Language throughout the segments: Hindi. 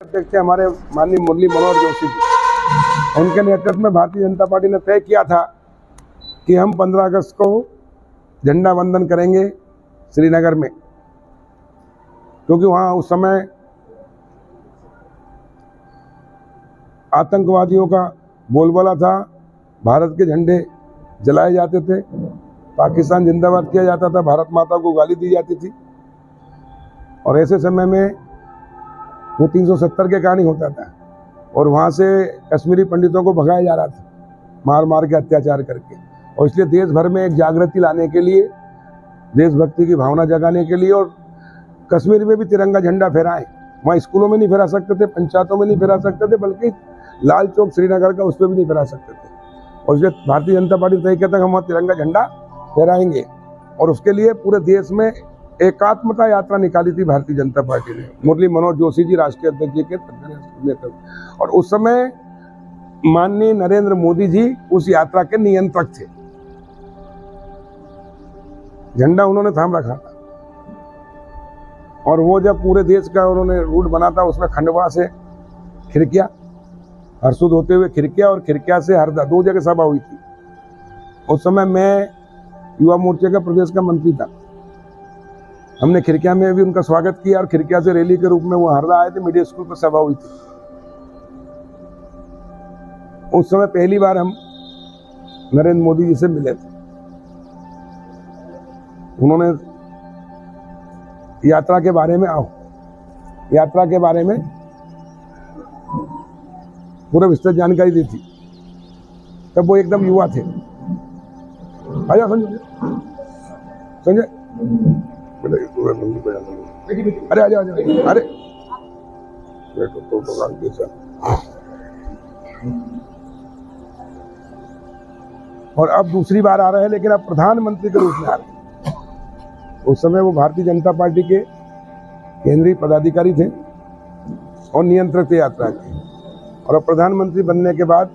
अध्यक्ष हमारे माननीय मुरली मनोहर जोशी जी, उनके नेतृत्व में भारतीय जनता पार्टी ने तय किया था कि हम 15 अगस्त को झंडा वंदन करेंगे श्रीनगर में, क्योंकि वहाँ उस समय आतंकवादियों का बोलबाला था। भारत के झंडे जलाए जाते थे, पाकिस्तान जिंदाबाद किया जाता था, भारत माता को गाली दी जाती थी। और ऐसे समय में वो 370 के कारण ही होता था और वहाँ से कश्मीरी पंडितों को भगाया जा रहा था, मार मार के अत्याचार करके। और इसलिए देश भर में एक जागृति लाने के लिए, देशभक्ति की भावना जगाने के लिए, और कश्मीर में भी तिरंगा झंडा फहराएं। वहाँ स्कूलों में नहीं फहरा सकते थे, पंचायतों में नहीं फहरा सकते थे, बल्कि लाल चौक श्रीनगर का उस पर भी नहीं फहरा सकते थे। और इसलिए भारतीय जनता पार्टी तय किया था कि हम वहाँ तिरंगा झंडा फहराएंगे। और उसके लिए पूरे देश में एकात्मता यात्रा निकाली थी भारतीय जनता पार्टी ने, मुरली मनोहर जोशी जी राष्ट्रीय अध्यक्ष जी के नेतृत्व। और उस समय माननीय नरेंद्र मोदी जी उस यात्रा के नियंत्रक थे। झंडा उन्होंने थाम रखा था और वो जब पूरे देश का उन्होंने रूट बना था, उसमें खंडवा से खिड़किया, हरसुद होते हुए खिड़किया, और खिड़किया से हरदा, 2 जगह सभा हुई थी। उस समय मैं युवा मोर्चे का प्रदेश का मंत्री था। हमने खिड़किया में भी उनका स्वागत किया और खिड़किया से रैली के रूप में वो हरदा आए थे, मीडिया स्कूल पर सभा हुई थी। उस समय पहली बार हम नरेंद्र मोदी जी से मिले थे। उन्होंने यात्रा के बारे में यात्रा के बारे में पूरा विस्तृत जानकारी दी थी। तब वो एकदम युवा थे। आजा संजय, संजय अरे आजा आजा, अरे और अब दूसरी बार आ रहे हैं, लेकिन अब प्रधानमंत्री के रूप में आ रहे हैं। उस समय वो भारतीय जनता पार्टी के केंद्रीय पदाधिकारी थे और नियंत्रक थे यात्रा के। और अब प्रधानमंत्री बनने के बाद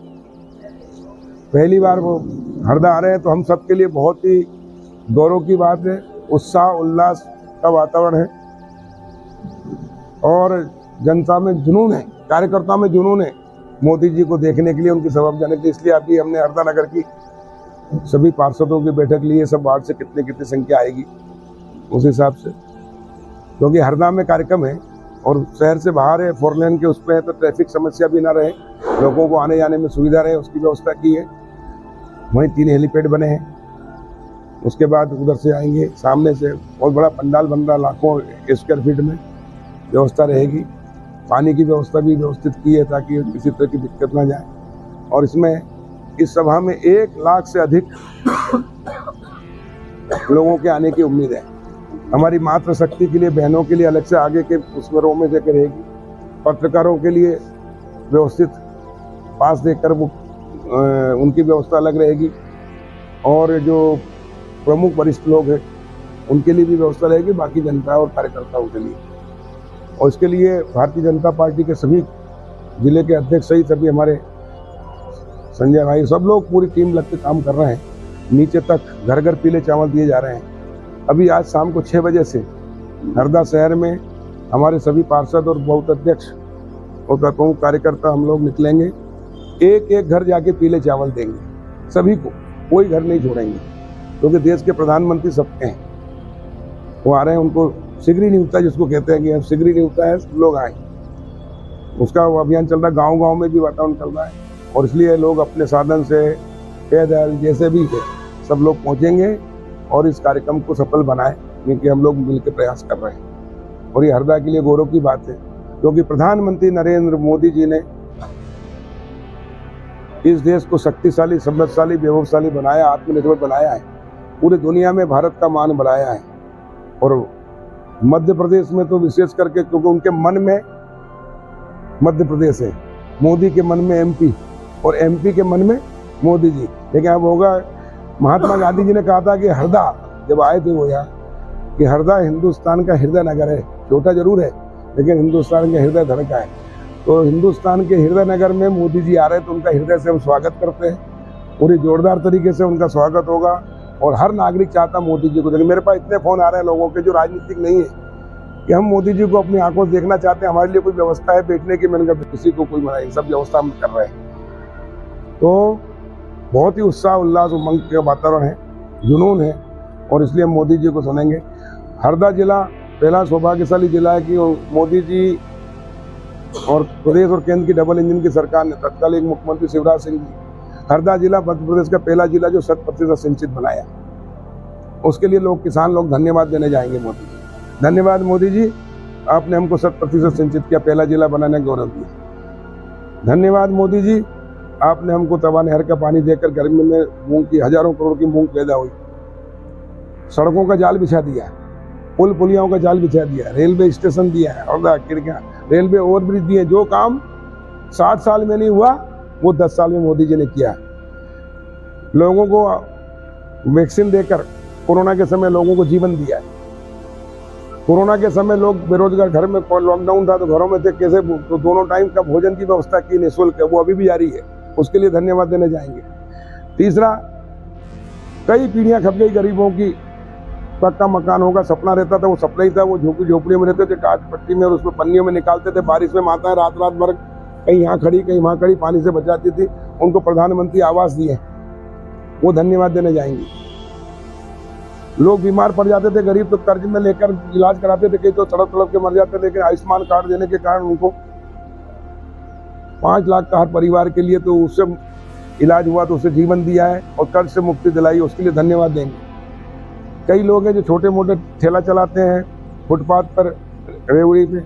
पहली बार वो हरदा आ रहे हैं, तो हम सबके लिए बहुत ही गौरव की बात है। उत्साह उल्लास का वातावरण है और जनता में जुनून है, कार्यकर्ताओं में जुनून है मोदी जी को देखने के लिए, उनकी सभा में जाने के लिए। इसलिए अभी हमने हरदा नगर की सभी पार्षदों की बैठक ली है, सब वार्ड से कितनी संख्या आएगी उस हिसाब से, क्योंकि हरदा में कार्यक्रम है और शहर से बाहर है, 4 लेन के उस पर है, तो ट्रैफिक समस्या भी ना रहे, लोगों को आने जाने में सुविधा रहे, उसकी व्यवस्था की है। वहीं 3 हेलीपैड बने हैं। उसके बाद उधर से आएंगे, सामने से बहुत बड़ा पंडाल बन रहा, लाखों स्क्वायर फीट में व्यवस्था रहेगी। पानी की व्यवस्था भी व्यवस्थित की है ताकि किसी तरह की दिक्कत ना जाए। और इसमें इस सभा में 1 लाख से अधिक लोगों के आने की उम्मीद है। हमारी मातृशक्ति के लिए, बहनों के लिए अलग से आगे के उसमें रो में देकर रहेगी। पत्रकारों के लिए व्यवस्थित पास देकर वो उनकी व्यवस्था अलग रहेगी। और जो प्रमुख वरिष्ठ लोग हैं उनके लिए भी व्यवस्था रहेगी, बाकी जनता और कार्यकर्ताओं के लिए। और इसके लिए भारतीय जनता पार्टी के सभी जिले के अध्यक्ष सहित सभी हमारे संजय भाई, सब लोग पूरी टीम लग के काम कर रहे हैं। नीचे तक घर घर पीले चावल दिए जा रहे हैं। अभी आज शाम को 6 बजे से हरदा शहर में हमारे सभी पार्षद और बूथ अध्यक्ष और प्रमुख कार्यकर्ता हम लोग निकलेंगे, एक घर जाके पीले चावल देंगे सभी को, कोई घर नहीं छोड़ेंगे, क्योंकि देश के प्रधानमंत्री सबके हैं। वो आ रहे हैं, उनको सिगरी नियुक्ता जिसको कहते हैं कि अब सिगरी नियुक्ता है, सब लोग आए, उसका वो अभियान चल रहा है। गाँव में भी वातावरण चल रहा है और इसलिए लोग अपने साधन से, पैदल, जैसे भी है, सब लोग पहुँचेंगे और इस कार्यक्रम को सफल बनाएं, क्योंकि हम लोग मिलकर प्रयास कर रहे हैं। और ये हरदा के लिए गौरव की बात है, क्योंकि प्रधानमंत्री नरेंद्र मोदी जी ने इस देश को शक्तिशाली, समृद्धशाली, वैभवशाली बनाया, आत्मनिर्भर बनाया है, पूरी दुनिया में भारत का मान बढ़ाया है। और मध्य प्रदेश में तो विशेष करके, क्योंकि उनके मन में मध्य प्रदेश है, मोदी के मन में एमपी और एमपी के मन में मोदी जी। लेकिन अब होगा, महात्मा गांधी जी ने कहा था कि हरदा जब आए थे वो यहाँ, कि हरदा हिंदुस्तान का हृदय नगर है, छोटा जरूर है लेकिन हिंदुस्तान का हृदय धड़का है। तो हिंदुस्तान के हृदय नगर में मोदी जी आ रहे हैं, तो उनका हृदय से हम स्वागत करते हैं। पूरी जोरदार तरीके से उनका स्वागत होगा और हर नागरिक चाहता मोदी जी को देखें। मेरे पास इतने फ़ोन आ रहे हैं लोगों के जो राजनीतिक नहीं है, कि हम मोदी जी को अपनी आंखों से देखना चाहते हैं, हमारे लिए कोई व्यवस्था है बैठने की। मैंने कहा किसी को कोई मना नहीं, सब व्यवस्था हम कर रहे हैं। तो बहुत ही उत्साह, उल्लास, उमंग का वातावरण है, जुनून है, और इसलिए हम मोदी जी को सुनेंगे। हरदा जिला पहला सौभाग्यशाली जिला है कि मोदी जी और प्रदेश और केंद्र की डबल इंजन की सरकार ने तत्कालीन मुख्यमंत्री शिवराज सिंह जी हरदा जिला मध्य प्रदेश का पहला जिला जो 100% सिंचित बनाया। उसके लिए किसान लोग धन्यवाद देने जाएंगे मोदी जी। धन्यवाद मोदी जी, आपने हमको 100% सिंचित किया, पहला जिला बनाने का गौरव दिया। धन्यवाद मोदी जी, आपने हमको तवा नहर का पानी देकर गर्मी में मूंग की हजारों करोड़ की मूंग पैदा हुई। सड़कों का जाल बिछा दिया, पुल पुलियाओं का जाल बिछा दिया, रेलवे स्टेशन दिया है, और खिड़कियाँ, रेलवे ओवरब्रिज दिए। जो काम 60 साल में नहीं हुआ वो 10 साल में मोदी जी ने किया। लोगों को वैक्सीन देकर कोरोना के समय लोगों को जीवन दिया है। कोरोना के समय लोग बेरोजगार, घर में लॉकडाउन था तो घरों में थे, कैसे तो दोनों टाइम का भोजन की व्यवस्था की निःशुल्क, वो अभी भी जारी है, उसके लिए धन्यवाद देने जाएंगे। तीसरा, कई पीढ़ियां खप गई गरीबों की, पक्का मकान होगा सपना रहता था, वो सपना ही था। वो झोपड़ियों में रहते थे, टाट पट्टी में, और उसमें पन्नियों में निकालते थे। बारिश में माताएं रात रात भर कहीं यहाँ खड़ी कहीं वहाँ खड़ी पानी से बचाती थी। उनको प्रधानमंत्री आवास दिए, वो धन्यवाद देने जाएंगे। लोग बीमार पड़ जाते थे गरीब, तो कर्ज में लेकर इलाज कराते थे, कई तो तड़प तड़प के मर जाते थे। लेकिन आयुष्मान कार्ड देने के कारण उनको 5 लाख का हर परिवार के लिए तो उससे इलाज हुआ, तो उससे जीवन दिया है और कर्ज से मुक्ति दिलाई, उसके लिए धन्यवाद देंगे। कई लोग हैं जो छोटे मोटे ठेला चलाते हैं फुटपाथ पर, रेवड़ी पे,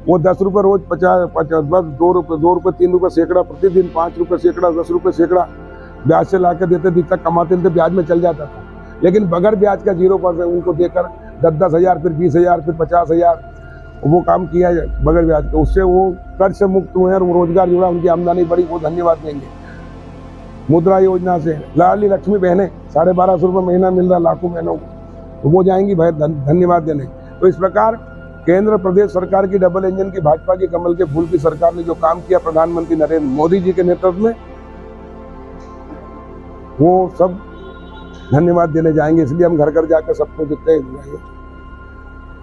वो 10 रुपये रोज 50 बस 2 रुपये 3 रुपये सैकड़ा प्रतिदिन, 5 रुपये सैकड़ा, 10 रुपये सैकड़ा ब्याज से ला के देते थे। इतना कमाते थे, ब्याज में चल जाता था। लेकिन बगैर ब्याज का 0% उनको देकर 10-10 हज़ार, फिर 20 हज़ार, फिर 50 हज़ार, वो काम किया बगैर ब्याज का। उससे वो कर्ज से मुक्त हुए और रोजगार जुड़ा, उनकी आमदनी बढ़ी, वो धन्यवाद देंगे। मुद्रा योजना से लाडली लक्ष्मी बहनें 1250 रुपये महीना मिल रहा लाखों बहनों को, तो वो जाएंगी भाई धन्यवाद देने। तो इस प्रकार केंद्र प्रदेश सरकार की डबल इंजन की भाजपा की कमल के फूल की सरकार ने जो काम किया प्रधानमंत्री नरेंद्र मोदी जी के नेतृत्व में, वो सब धन्यवाद देने जाएंगे। इसलिए हम घर घर जाकर सबको जितने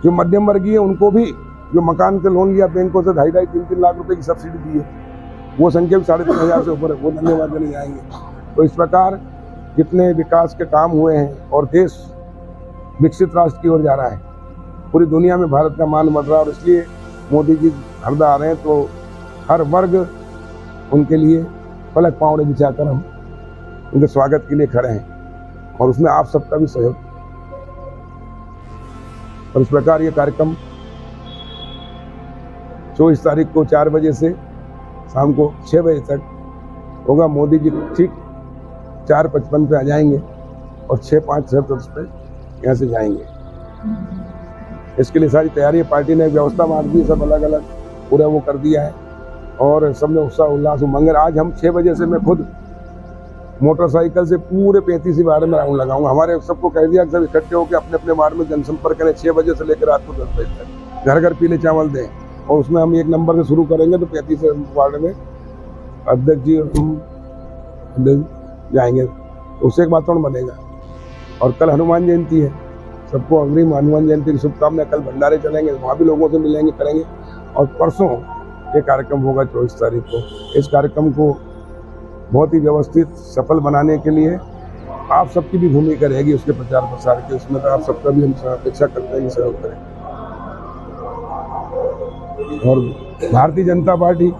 जो मध्यम वर्गीय है उनको भी, जो मकान के लोन लिया बैंकों से 2.5-3 लाख रुपए की सब्सिडी दी है, वो संख्या भी 3,500 से ऊपर है, वो धन्यवाद देने जाएंगे। तो इस प्रकार जितने विकास के काम हुए हैं और देश विकसित राष्ट्र की ओर जा रहा है, पूरी दुनिया में भारत का मान बढ़ रहा है, और इसलिए मोदी जी हरदा आ रहे हैं, तो हर वर्ग उनके लिए पलक पांवड़े बिछाकर हम उनके स्वागत के लिए खड़े हैं, और उसमें आप सबका भी सहयोग। और इस प्रकार ये कार्यक्रम 24 तारीख को 4 बजे से शाम को 6 बजे तक होगा। मोदी जी ठीक 4:55 पे आ जाएंगे और 6:05 पे यहाँ से जाएंगे। इसके लिए सारी तैयारी पार्टी ने व्यवस्था मार दी, सब अलग अलग पूरा वो कर दिया है, और सबने उत्साह उल्लास उमंग। आज हम 6 बजे से मैं खुद मोटरसाइकिल से पूरे 35 वार्ड में राउंड लगाऊंगा। हमारे सबको कह दिया कि सब इकट्ठे होकर अपने अपने वार्ड में जनसंपर्क करें। 6 बजे से लेकर रात को 10 बजे तक घर घर पीले चावल दें, और उसमें हम 1 नंबर से शुरू करेंगे, तो 35 वार्ड में अध्यक्ष जी और हम जाएंगे, उससे एक वातावरण बनेगा। और कल हनुमान जयंती है, सबको अग्रिम हनुमान जयंती की शुभकामनाएं। कल भंडारे चलेंगे, वहाँ भी लोगों से मिलेंगे, करेंगे। और परसों ये कार्यक्रम होगा 24 तारीख को। इस कार्यक्रम को बहुत ही व्यवस्थित सफल बनाने के लिए आप सबकी भी भूमिका रहेगी, उसके प्रचार प्रसार की। उसमें तो आप सबका भी हम अपेक्षा करते हैं सहयोग करें। और भारतीय जनता पार्टी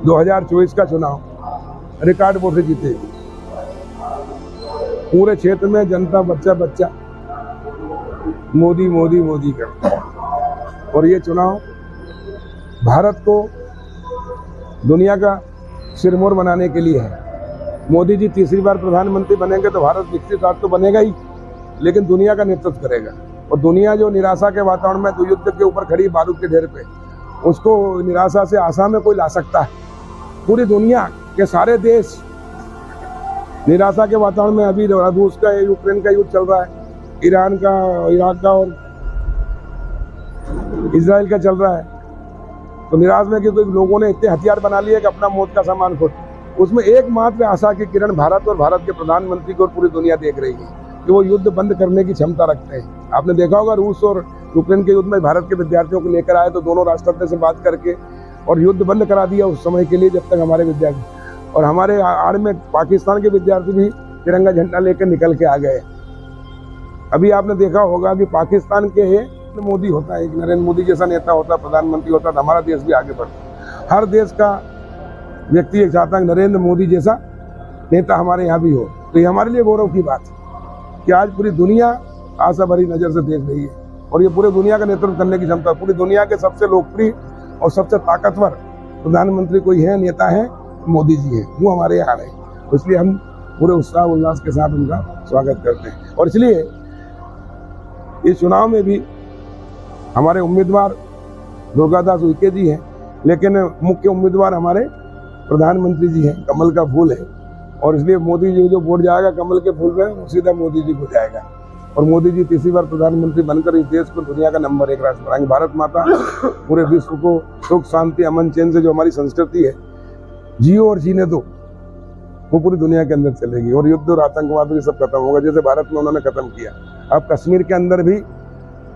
2024 का चुनाव रिकॉर्ड वोट से जीतेगी। पूरे क्षेत्र में जनता बच्चा मोदी मोदी मोदी करता है, और ये चुनाव भारत को दुनिया का सिरमौर बनाने के लिए है। मोदी जी तीसरी बार प्रधानमंत्री बनेंगे तो भारत विकसित राष्ट्र तो बनेगा ही, लेकिन दुनिया का नेतृत्व करेगा। और दुनिया जो निराशा के वातावरण में तो युद्ध के ऊपर खड़ी बारूद के ढेर पे, उसको निराशा से आशा में कोई ला सकता है। पूरी दुनिया के सारे देश निराशा के वातावरण में, अभी रूस का यूक्रेन का युद्ध चल रहा है, ईरान का, इराक का और इजराइल का चल रहा है, तो निराश में कि लोगों ने इतने हथियार बना लिए कि अपना मौत का सामान खुद। उसमें एकमात्र आशा की किरण भारत और भारत के प्रधानमंत्री को और पूरी दुनिया देख रही है कि वो युद्ध बंद करने की क्षमता रखते हैं। आपने देखा होगा रूस और यूक्रेन के युद्ध में भारत के विद्यार्थियों को लेकर आए, तो दोनों राष्ट्रपति से बात करके और युद्ध बंद करा दिया उस समय के लिए, जब तक हमारे विद्यार्थी और हमारे आड़ में पाकिस्तान के विद्यार्थी भी तिरंगा झंडा लेकर निकल के आ गए। अभी आपने देखा होगा कि पाकिस्तान के मोदी होता है, एक नरेंद्र मोदी जैसा नेता होता, प्रधानमंत्री होता, तो हमारा देश भी आगे बढ़ता। हर देश का व्यक्ति एक चाहता है नरेंद्र मोदी जैसा नेता हमारे यहाँ भी हो। तो ये हमारे लिए गौरव की बात है कि आज पूरी दुनिया आशा भरी नजर से देख रही है और ये पूरे दुनिया का नेतृत्व करने की क्षमता, पूरी दुनिया के सबसे लोकप्रिय और सबसे ताकतवर प्रधानमंत्री कोई है, नेता है, मोदी जी है, वो हमारे यहाँ है। इसलिए हम पूरे उत्साह उल्लास के साथ उनका स्वागत करते हैं। और इसलिए इस चुनाव में भी हमारे उम्मीदवार दुर्गादास उइके जी हैं, लेकिन मुख्य उम्मीदवार हमारे प्रधानमंत्री जी हैं, कमल का फूल है। और इसलिए मोदी जी जो वोट जाएगा कमल के फूल में, वो सीधा मोदी जी को जाएगा और मोदी जी तीसरी बार प्रधानमंत्री बनकर इस देश को दुनिया का नंबर 1 राष्ट्र बनाएंगे। भारत माता पूरे विश्व को सुख शांति अमन चैन से जो हमारी संस्कृति है, जियो और जीने दो, वो पूरी दुनिया के अंदर चलेगी और युद्ध और आतंकवाद भी सब खत्म होगा, जैसे भारत में उन्होंने खत्म किया। अब कश्मीर के अंदर भी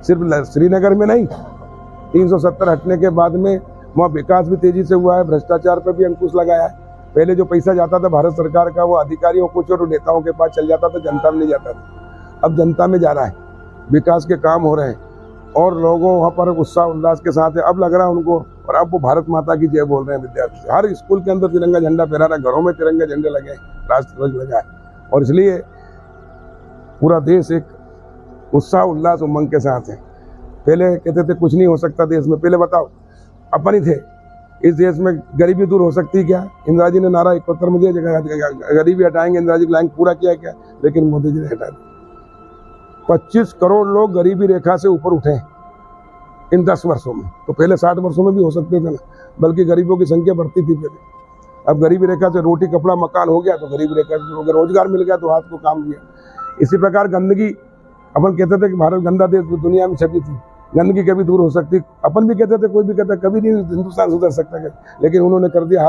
सिर्फ श्रीनगर में नहीं, 370 हटने के बाद में वहाँ विकास भी तेजी से हुआ है, भ्रष्टाचार पर भी अंकुश लगाया है। पहले जो पैसा जाता था भारत सरकार का, वो अधिकारियों कुछ और नेताओं के पास चल जाता था, जनता में नहीं जाता था। अब जनता में जा रहा है, विकास के काम हो रहे हैं और लोगों वहाँ पर उत्साह उल्लास के साथ है। अब लग रहा है उनको, और अब वो भारत माता की जय बोल रहे हैं विद्यार्थी। हर स्कूल के अंदर तिरंगा झंडा फहरा रहा है, घरों में तिरंगे झंडे लगे, राष्ट्रध्वज लगा है। और इसलिए पूरा देश एक उत्साह उल्लास उमंग के साथ है। पहले कहते थे कुछ नहीं हो सकता देश में, पहले बताओ अपन ही थे, इस देश में गरीबी दूर हो सकती क्या? इंदिरा जी ने नारा 71 में दिया, गरीबी हटाएंगे, इंदिरा जी का लाइन पूरा किया क्या? लेकिन मोदी जी ने हटा दिया। 25 करोड़ लोग गरीबी रेखा से ऊपर उठे इन 10 वर्षों में, तो पहले 60 वर्षों में भी हो सकते थे ना, बल्कि गरीबों की संख्या बढ़ती थी पहले। अब गरीबी रेखा से रोटी कपड़ा मकान हो गया, तो गरीबी रेखा से अगर रोजगार मिल गया तो हाथ को काम दिया। इसी प्रकार गंदगी, अपन कहते थे कि भारत गंदा देश दुनिया में छपी थी, गंदगी कभी दूर हो सकती, अपन भी कहते थे, कोई भी कहता कभी नहीं हिंदुस्तान सुधर सकता, लेकिन उन्होंने कर दिया।